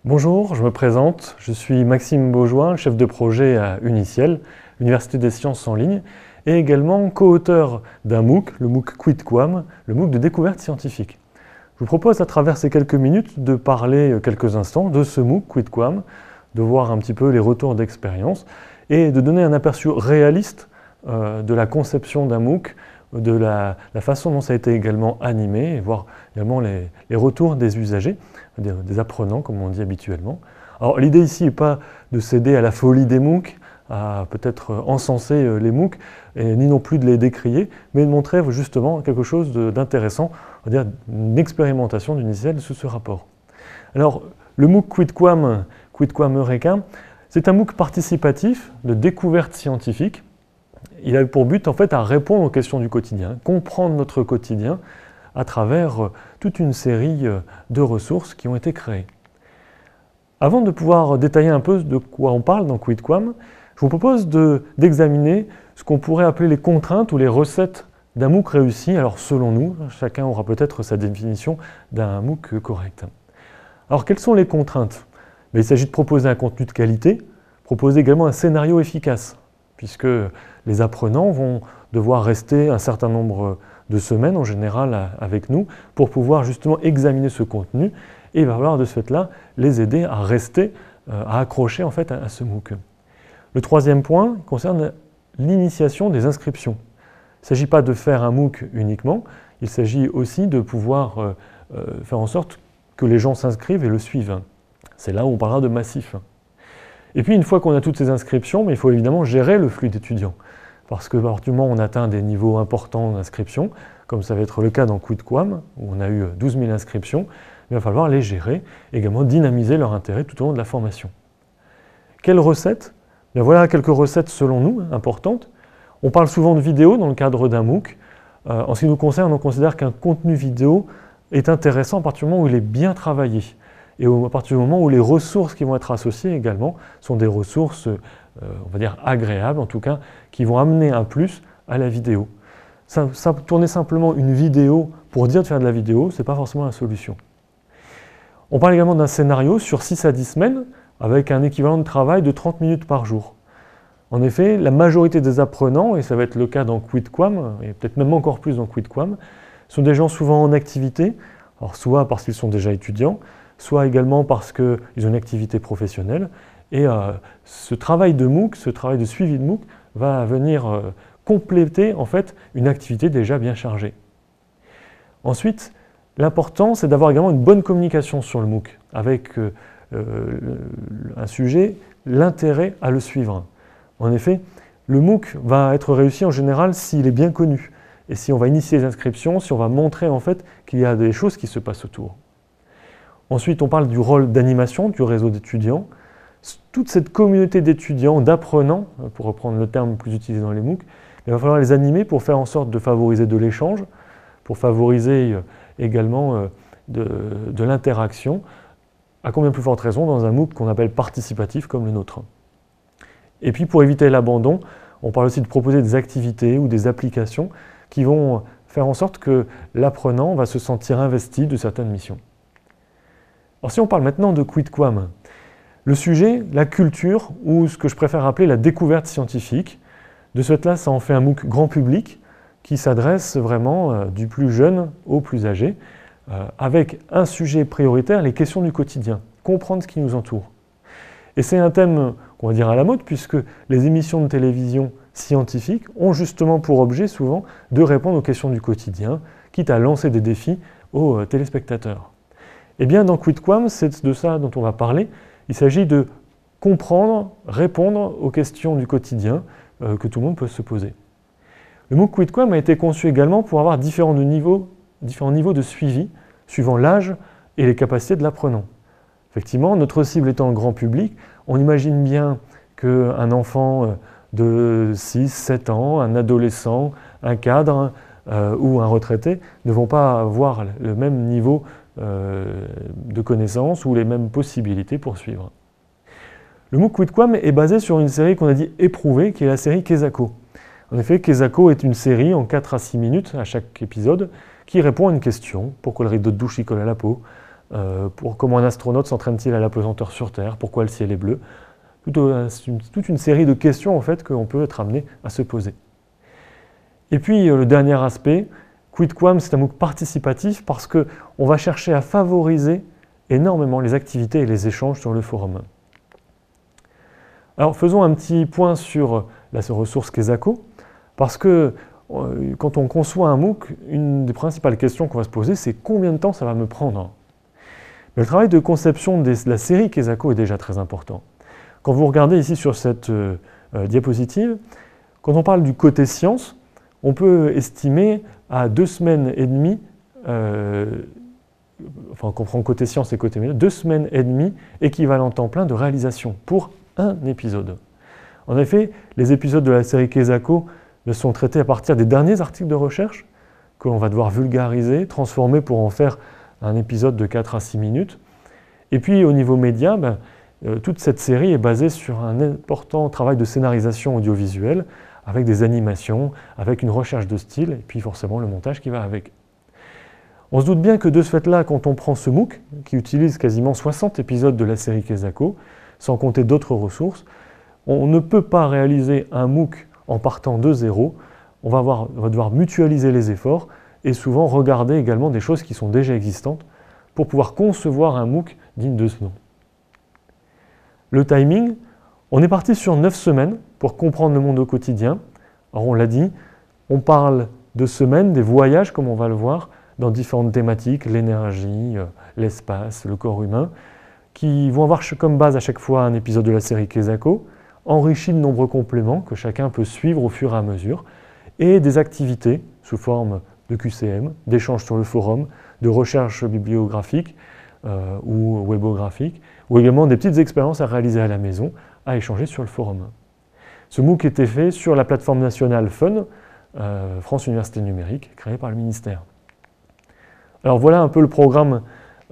Bonjour, je me présente, je suis Maxime Beaujoin, chef de projet à Uniciel, Université des sciences en ligne, et également co-auteur d'un MOOC, le MOOC Quidquam, le MOOC de découverte scientifique. Je vous propose à travers ces quelques minutes de parler quelques instants de ce MOOC Quidquam, de voir un petit peu les retours d'expérience et de donner un aperçu réaliste de la conception d'un MOOC, de la façon dont ça a été également animé, et voir également les retours des usagers, des apprenants comme on dit habituellement. Alors l'idée ici n'est pas de céder à la folie des MOOC, à peut-être encenser les MOOC, et ni non plus de les décrier, mais de montrer justement quelque chose d'intéressant, on va dire une expérimentation d'Uniciel sous ce rapport. Alors le MOOC Quidquam Eureka, c'est un MOOC participatif de découverte scientifique. Il a pour but en fait à répondre aux questions du quotidien, comprendre notre quotidien à travers toute une série de ressources qui ont été créées. Avant de pouvoir détailler un peu de quoi on parle dans Quidquam, je vous propose d'examiner ce qu'on pourrait appeler les contraintes ou les recettes d'un MOOC réussi. Alors selon nous, chacun aura peut-être sa définition d'un MOOC correct. Alors quelles sont les contraintes? Il s'agit de proposer un contenu de qualité, proposer également un scénario efficace, puisque les apprenants vont devoir rester un certain nombre de semaines en général avec nous pour pouvoir justement examiner ce contenu, et il va falloir de ce fait-là les aider à rester, à accrocher en fait à ce MOOC. Le troisième point concerne l'initiation des inscriptions. Il ne s'agit pas de faire un MOOC uniquement, il s'agit aussi de pouvoir faire en sorte que les gens s'inscrivent et le suivent. C'est là où on parlera de massif. Et puis une fois qu'on a toutes ces inscriptions, il faut évidemment gérer le flux d'étudiants. Parce que à partir du moment où on atteint des niveaux importants d'inscription, comme ça va être le cas dans Quidquam, où on a eu 12 000 inscriptions, il va falloir les gérer, également dynamiser leur intérêt tout au long de la formation. Quelles recettes? Voilà quelques recettes selon nous importantes. On parle souvent de vidéo dans le cadre d'un MOOC. En ce qui nous concerne, on considère qu'un contenu vidéo est intéressant à partir du moment où il est bien travaillé. Et à partir du moment où les ressources qui vont être associées également sont des ressources, on va dire agréables en tout cas, qui vont amener un plus à la vidéo. Tourner simplement une vidéo pour dire de faire de la vidéo, ce n'est pas forcément la solution. On parle également d'un scénario sur 6 à 10 semaines avec un équivalent de travail de 30 minutes par jour. En effet, la majorité des apprenants, et ça va être le cas dans Quidquam, et peut-être même encore plus dans Quidquam, sont des gens souvent en activité, alors soit parce qu'ils sont déjà étudiants, soit également parce qu'ils ont une activité professionnelle. Et ce travail de MOOC, ce travail de suivi de MOOC, va venir compléter en fait une activité déjà bien chargée. Ensuite, l'important c'est d'avoir également une bonne communication sur le MOOC, avec un sujet, l'intérêt à le suivre. En effet, le MOOC va être réussi en général s'il est bien connu, et si on va initier les inscriptions, si on va montrer en fait qu'il y a des choses qui se passent autour. Ensuite, on parle du rôle d'animation du réseau d'étudiants. Toute cette communauté d'étudiants, d'apprenants, pour reprendre le terme plus utilisé dans les MOOC, il va falloir les animer pour faire en sorte de favoriser de l'échange, pour favoriser également de l'interaction, à combien plus forte raison dans un MOOC qu'on appelle participatif comme le nôtre. Et puis pour éviter l'abandon, on parle aussi de proposer des activités ou des applications qui vont faire en sorte que l'apprenant va se sentir investi de certaines missions. Alors si on parle maintenant de Quidquam, le sujet, la culture, ou ce que je préfère appeler la découverte scientifique, de ce fait-là, ça en fait un MOOC grand public qui s'adresse vraiment du plus jeune au plus âgé, avec un sujet prioritaire, les questions du quotidien, comprendre ce qui nous entoure. Et c'est un thème qu'on va dire à la mode, puisque les émissions de télévision scientifiques ont justement pour objet souvent de répondre aux questions du quotidien, quitte à lancer des défis aux téléspectateurs. Eh bien, dans Quidquam, c'est de ça dont on va parler. Il s'agit de comprendre, répondre aux questions du quotidien que tout le monde peut se poser. Le MOOC Quidquam a été conçu également pour avoir différents niveaux de suivi, suivant l'âge et les capacités de l'apprenant. Effectivement, notre cible étant le grand public, on imagine bien qu'un enfant de 6-7 ans, un adolescent, un cadre ou un retraité ne vont pas avoir le même niveau de connaissances ou les mêmes possibilités pour suivre. Le MOOC Quidquam est basé sur une série qu'on a dit éprouvée, qui est la série Kesako. En effet, Kesako est une série en 4 à 6 minutes à chaque épisode qui répond à une question. Pourquoi le rideau de douche y colle à la peau? pour comment un astronaute s'entraîne-t-il à la pesanteur sur Terre, pourquoi le ciel est bleu. Toute une série de questions en fait qu'on peut être amené à se poser. Et puis le dernier aspect, QuidQuam, c'est un MOOC participatif parce qu'on va chercher à favoriser énormément les activités et les échanges sur le forum. Alors faisons un petit point sur la ressource Kesako, parce que quand on conçoit un MOOC, une des principales questions qu'on va se poser, c'est combien de temps ça va me prendre. Mais le travail de conception de la série Kesako est déjà très important. Quand vous regardez ici sur cette diapositive, quand on parle du côté science, on peut estimer à 2 semaines et demie, enfin on comprend côté science et côté média, 2 semaines et demie équivalent temps plein de réalisation pour un épisode. En effet, les épisodes de la série Kesako sont traités à partir des derniers articles de recherche que l'on va devoir vulgariser, transformer pour en faire un épisode de 4 à 6 minutes. Et puis au niveau média, toute cette série est basée sur un important travail de scénarisation audiovisuelle, avec des animations, avec une recherche de style, et puis forcément le montage qui va avec. On se doute bien que de ce fait-là, quand on prend ce MOOC, qui utilise quasiment 60 épisodes de la série Kesako, sans compter d'autres ressources, on ne peut pas réaliser un MOOC en partant de zéro. On va devoir mutualiser les efforts et souvent regarder également des choses qui sont déjà existantes pour pouvoir concevoir un MOOC digne de ce nom. Le timing, on est parti sur 9 semaines pour comprendre le monde au quotidien. Alors on l'a dit, on parle de semaines, des voyages comme on va le voir, dans différentes thématiques, l'énergie, l'espace, le corps humain, qui vont avoir comme base à chaque fois un épisode de la série Kesako, enrichi de nombreux compléments que chacun peut suivre au fur et à mesure, et des activités sous forme de QCM, d'échanges sur le forum, de recherche bibliographique ou webographique, ou également des petites expériences à réaliser à la maison, à échanger sur le forum. Ce MOOC était fait sur la plateforme nationale FUN, France Université Numérique, créée par le ministère. Alors voilà un peu le programme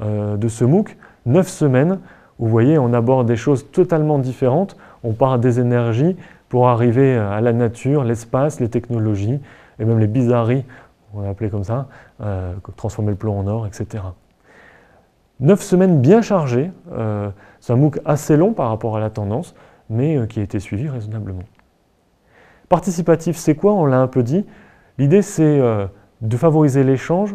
de ce MOOC, 9 semaines, où vous voyez, on aborde des choses totalement différentes. On part des énergies pour arriver à la nature, l'espace, les technologies, et même les bizarreries, on va appeler comme ça, transformer le plomb en or, etc. 9 semaines bien chargées, c'est un MOOC assez long par rapport à la tendance, mais qui a été suivi raisonnablement. Participatif, c'est quoi? On l'a un peu dit. L'idée, c'est de favoriser l'échange,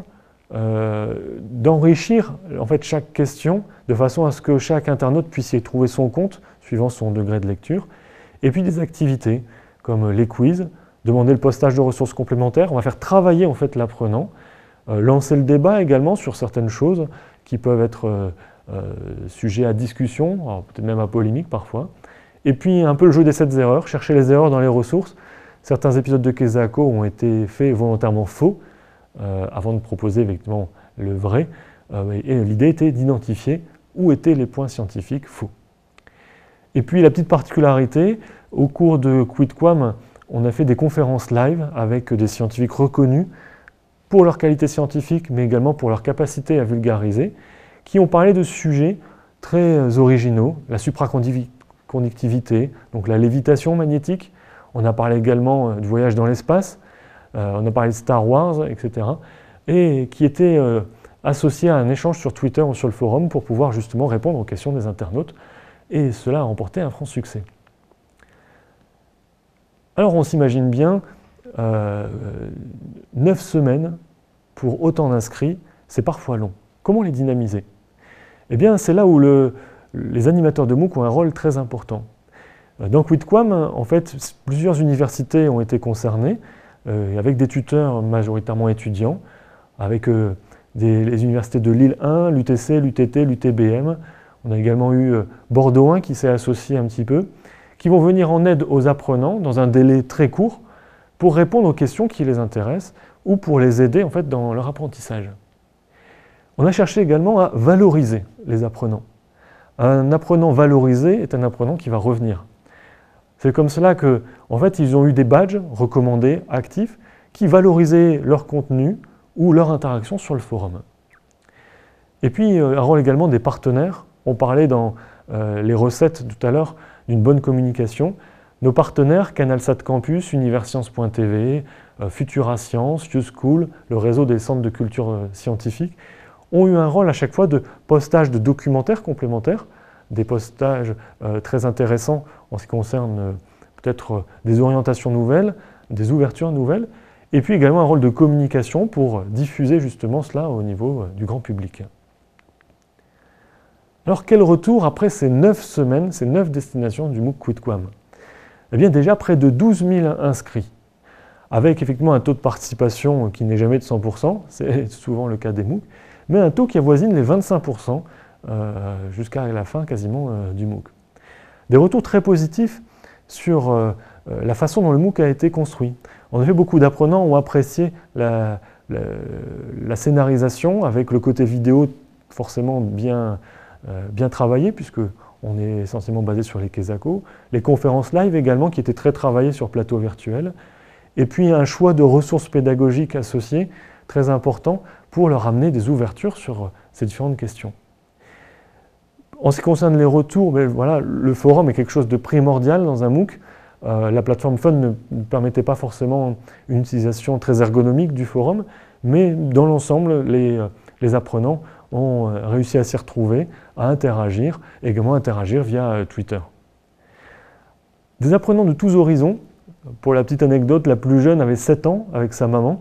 d'enrichir en fait chaque question de façon à ce que chaque internaute puisse y trouver son compte suivant son degré de lecture, et puis des activités comme les quiz, demander le postage de ressources complémentaires, on va faire travailler en fait l'apprenant, lancer le débat également sur certaines choses qui peuvent être sujets à discussion, peut-être même à polémique parfois, et puis un peu le jeu des 7 erreurs, chercher les erreurs dans les ressources. Certains épisodes de Kesako ont été faits volontairement faux, avant de proposer effectivement le vrai, et l'idée était d'identifier où étaient les points scientifiques faux. Et puis la petite particularité, au cours de QuidQuam, on a fait des conférences live avec des scientifiques reconnus pour leur qualité scientifique, mais également pour leur capacité à vulgariser, qui ont parlé de sujets très originaux, la supraconductivité, donc la lévitation magnétique. On a parlé également du voyage dans l'espace, on a parlé de Star Wars, etc. Et qui étaient associés à un échange sur Twitter ou sur le forum pour pouvoir justement répondre aux questions des internautes. Et cela a remporté un franc succès. Alors on s'imagine bien, 9 semaines pour autant d'inscrits, c'est parfois long. Comment les dynamiser? Eh bien c'est là où les animateurs de MOOC ont un rôle très important. Dans QuidQuam, en fait, plusieurs universités ont été concernées, avec des tuteurs majoritairement étudiants, avec les universités de Lille 1, l'UTC, l'UTT, l'UTBM. On a également eu Bordeaux 1 qui s'est associé un petit peu, qui vont venir en aide aux apprenants dans un délai très court pour répondre aux questions qui les intéressent ou pour les aider en fait, dans leur apprentissage. On a cherché également à valoriser les apprenants. Un apprenant valorisé est un apprenant qui va revenir. C'est comme cela que, en fait, ils ont eu des badges recommandés, actifs, qui valorisaient leur contenu ou leur interaction sur le forum. Et puis, un rôle également des partenaires. On parlait dans les recettes tout à l'heure d'une bonne communication. Nos partenaires, CanalSat Campus, Universcience.tv, Futura Science, YouSchool, le réseau des centres de culture scientifique, ont eu un rôle à chaque fois de postage de documentaires complémentaires, des postages très intéressants en ce qui concerne peut-être des orientations nouvelles, des ouvertures nouvelles, et puis également un rôle de communication pour diffuser justement cela au niveau du grand public. Alors quel retour après ces 9 semaines, ces 9 destinations du MOOC Quidquam? Eh bien déjà près de 12 000 inscrits, avec effectivement un taux de participation qui n'est jamais de 100%, c'est souvent le cas des MOOC, mais un taux qui avoisine les 25% jusqu'à la fin quasiment du MOOC. Des retours très positifs sur la façon dont le MOOC a été construit. En effet, beaucoup d'apprenants ont apprécié la scénarisation avec le côté vidéo forcément bien travaillé, puisque on est essentiellement basé sur les Kesako, les conférences live également qui étaient très travaillées sur plateau virtuel, et puis un choix de ressources pédagogiques associées très important pour leur amener des ouvertures sur ces différentes questions. En ce qui concerne les retours, voilà, le forum est quelque chose de primordial dans un MOOC. La plateforme Fun ne permettait pas forcément une utilisation très ergonomique du forum, mais dans l'ensemble, les apprenants ont réussi à s'y retrouver, à interagir, et également interagir via Twitter. Des apprenants de tous horizons. Pour la petite anecdote, la plus jeune avait 7 ans avec sa maman,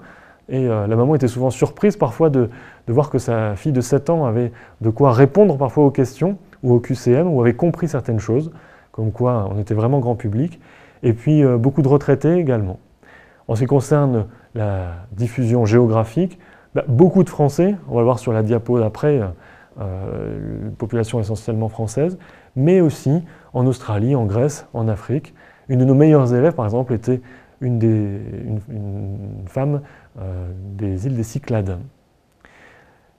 et la maman était souvent surprise parfois de voir que sa fille de 7 ans avait de quoi répondre parfois aux questions, ou au QCM, ou avait compris certaines choses, comme quoi on était vraiment grand public, et puis beaucoup de retraités également. En ce qui concerne la diffusion géographique, beaucoup de Français, on va le voir sur la diapo d'après, population essentiellement française, mais aussi en Australie, en Grèce, en Afrique. Une de nos meilleures élèves, par exemple, était une femme des îles des Cyclades.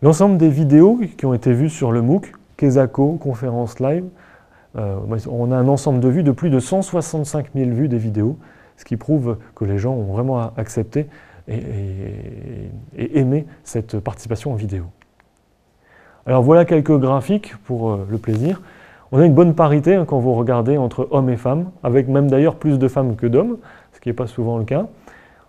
L'ensemble des vidéos qui ont été vues sur le MOOC, Kesako, conférences live, on a un ensemble de vues de plus de 165 000 vues des vidéos, ce qui prouve que les gens ont vraiment accepté et aimé cette participation en vidéo. Alors voilà quelques graphiques pour le plaisir. On a une bonne parité quand vous regardez entre hommes et femmes, avec même d'ailleurs plus de femmes que d'hommes, ce qui n'est pas souvent le cas.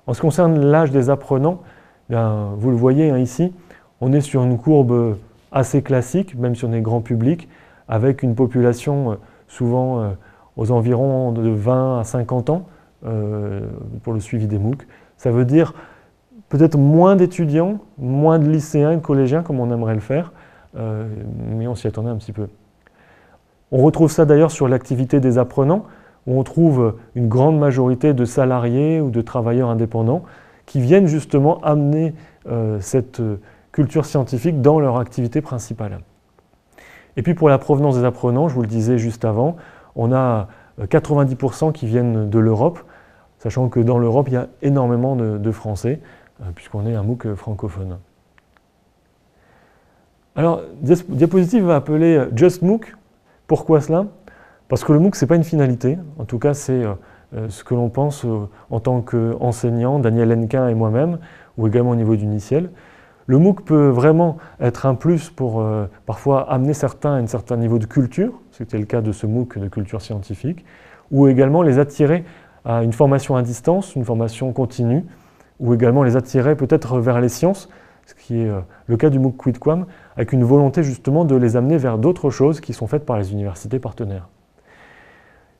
En ce qui concerne l'âge des apprenants, vous le voyez ici, on est sur une courbe assez classique, même si on est grand public, avec une population souvent aux environs de 20 à 50 ans pour le suivi des MOOC. Ça veut dire peut-être moins d'étudiants, moins de lycéens et de collégiens comme on aimerait le faire, mais on s'y attendait un petit peu. On retrouve ça d'ailleurs sur l'activité des apprenants, où on trouve une grande majorité de salariés ou de travailleurs indépendants qui viennent justement amener cette culture scientifique dans leur activité principale. Et puis pour la provenance des apprenants, je vous le disais juste avant, on a 90% qui viennent de l'Europe, sachant que dans l'Europe, il y a énormément de Français, puisqu'on est un MOOC francophone. Alors, diapositive va appeler Just MOOC. Pourquoi cela? Parce que le MOOC, ce n'est pas une finalité. En tout cas, c'est ce que l'on pense en tant qu'enseignant, Daniel Hennequin et moi-même, ou également au niveau d'Uniciel. Le MOOC peut vraiment être un plus pour parfois amener certains à un certain niveau de culture, c'était le cas de ce MOOC de culture scientifique, ou également les attirer à une formation à distance, une formation continue, ou également les attirer peut-être vers les sciences, ce qui est le cas du MOOC Quidquam, avec une volonté justement de les amener vers d'autres choses qui sont faites par les universités partenaires.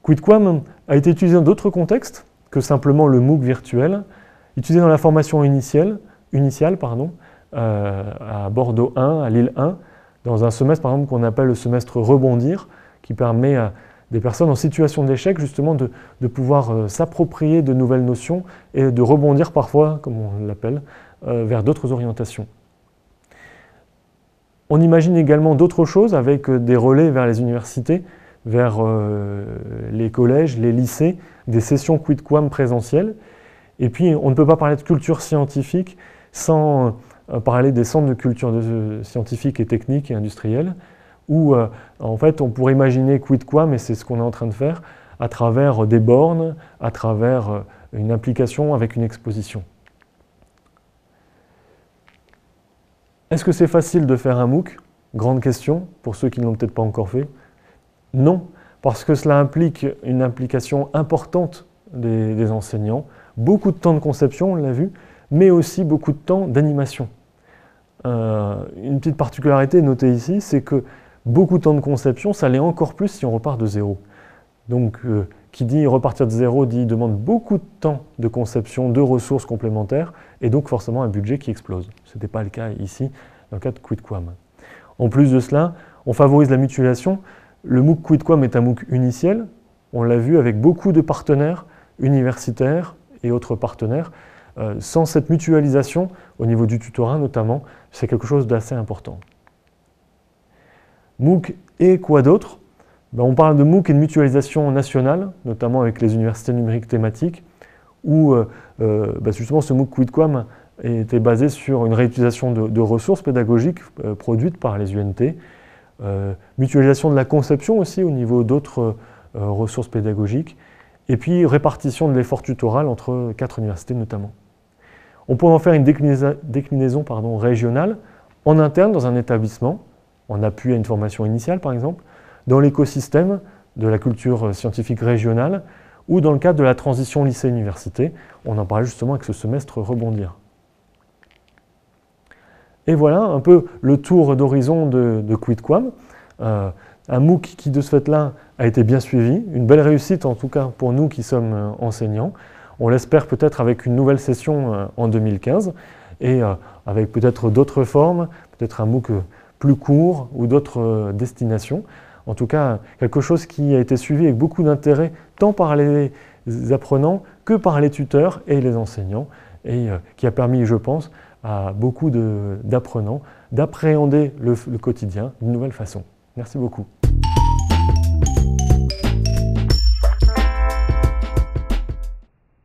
Quidquam a été utilisé dans d'autres contextes que simplement le MOOC virtuel, utilisé dans la formation initiale, à Bordeaux 1, à Lille 1, dans un semestre par exemple qu'on appelle le semestre Rebondir, qui permet à des personnes en situation d'échec justement de pouvoir s'approprier de nouvelles notions et de rebondir parfois, comme on l'appelle, vers d'autres orientations. On imagine également d'autres choses avec des relais vers les universités, vers les collèges, les lycées, des sessions Quidquam présentielles. Et puis on ne peut pas parler de culture scientifique sans parler des centres de culture scientifique et technique et industrielle, où en fait on pourrait imaginer Quidquam, et c'est ce qu'on est en train de faire, à travers des bornes, à travers une application avec une exposition. Est-ce que c'est facile de faire un MOOC? Grande question, pour ceux qui ne l'ont peut-être pas encore fait. Non, parce que cela implique une implication importante des enseignants, beaucoup de temps de conception, on l'a vu, mais aussi beaucoup de temps d'animation. une petite particularité notée ici, c'est que beaucoup de temps de conception, ça l'est encore plus si on repart de zéro. Donc, qui dit repartir de zéro demande beaucoup de temps de conception, de ressources complémentaires, et donc forcément un budget qui explose. Ce n'était pas le cas ici, dans le cas de QuidQuam. En plus de cela, on favorise la mutualisation. Le MOOC QuidQuam est un MOOC uniciel, on l'a vu avec beaucoup de partenaires universitaires et autres partenaires. Sans cette mutualisation, au niveau du tutorat notamment, c'est quelque chose d'assez important. MOOC et quoi d'autre? On parle de MOOC et de mutualisation nationale, notamment avec les universités numériques thématiques, où justement ce MOOC QuidQuam était basé sur une réutilisation de ressources pédagogiques produites par les UNT, mutualisation de la conception aussi au niveau d'autres ressources pédagogiques, et puis répartition de l'effort tutoral entre 4 universités notamment. On peut en faire une déclinaison régionale, en interne dans un établissement, en appui à une formation initiale par exemple, dans l'écosystème de la culture scientifique régionale, ou dans le cadre de la transition lycée-université. On en parlait justement avec ce semestre Rebondir. Et voilà un peu le tour d'horizon de QuidQuam. Un MOOC qui, de ce fait-là, a été bien suivi. Une belle réussite, en tout cas, pour nous qui sommes enseignants. On l'espère peut-être avec une nouvelle session en 2015 et avec peut-être d'autres formes, peut-être un MOOC plus court ou d'autres destinations. En tout cas, quelque chose qui a été suivi avec beaucoup d'intérêt, tant par les apprenants que par les tuteurs et les enseignants, et qui a permis, je pense, à beaucoup d'apprenants d'appréhender le quotidien d'une nouvelle façon. Merci beaucoup.